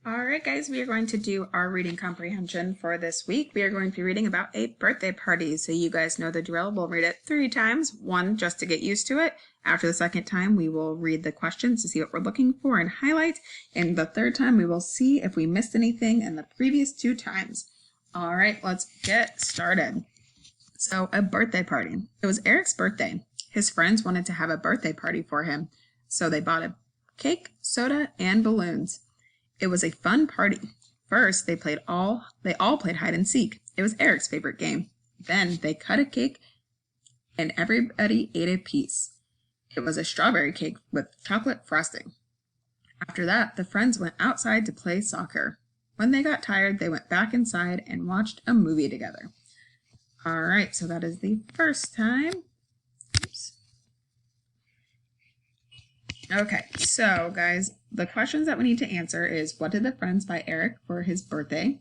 All right, guys, we are going to do our reading comprehension for this week. We are going to be reading about a birthday party. So you guys know the drill. We'll read it 3 times, one just to get used to it. After the second time, we will read the questions to see what we're looking for and highlight. And the third time, we will see if we missed anything in the previous 2 times. All right, let's get started. So a birthday party. It was Eric's birthday. His friends wanted to have a birthday party for him. So they bought a cake, soda, and balloons. It was a fun party. First, they all played hide and seek. It was Eric's favorite game. Then they cut a cake and everybody ate a piece. It was a strawberry cake with chocolate frosting. After that, the friends went outside to play soccer. When they got tired, they went back inside and watched a movie together. All right, so that is the first time. Oops. Okay, so guys, the questions that we need to answer is, what did the friends buy Eric for his birthday?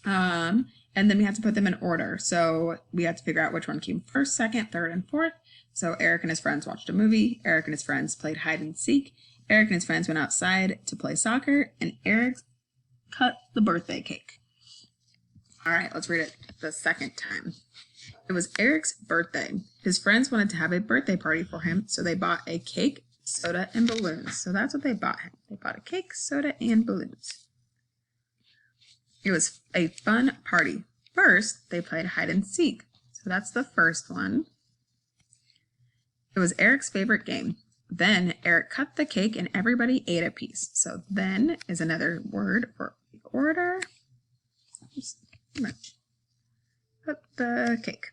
And then we have to put them in order. So we have to figure out which one came first, second, third, and fourth. So Eric and his friends watched a movie. Eric and his friends played hide and seek. Eric and his friends went outside to play soccer. And Eric cut the birthday cake. All right, let's read it the second time. It was Eric's birthday. His friends wanted to have a birthday party for him, so they bought a cake, soda, and balloons. So that's what they bought him. They bought a cake, soda, and balloons. It was a fun party. First, they played hide and seek. So that's the first one. It was Eric's favorite game. Then Eric cut the cake and everybody ate a piece. So then is another word for order. Cut the cake.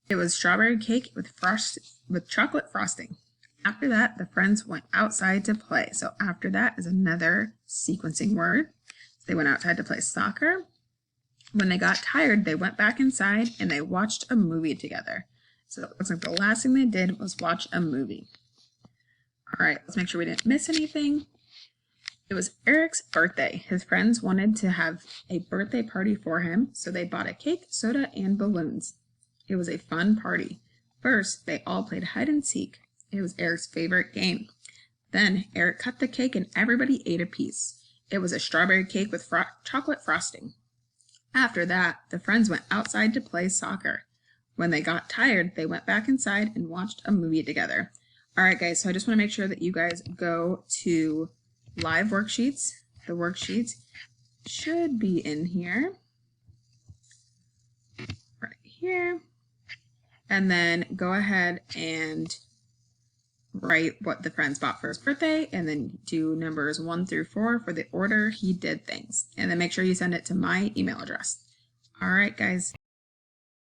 It was strawberry cake with chocolate frosting. After that, the friends went outside to play. So after that is another sequencing word. So they went outside to play soccer. When they got tired, they went back inside and they watched a movie together. So it looks like the last thing they did was watch a movie. All right, let's make sure we didn't miss anything. It was Eric's birthday. His friends wanted to have a birthday party for him, so they bought a cake, soda, and balloons. It was a fun party. First, they all played hide and seek. It was Eric's favorite game. Then Eric cut the cake and everybody ate a piece. It was a strawberry cake with chocolate frosting. After that, the friends went outside to play soccer. When they got tired, they went back inside and watched a movie together. All right, guys, so I just want to make sure that you guys go to live worksheets. The worksheets should be in here. Right here. And then go ahead and write what the friends bought for his birthday, and then do numbers 1 through 4 for the order he did things. And then make sure you send it to my email address. All right, guys.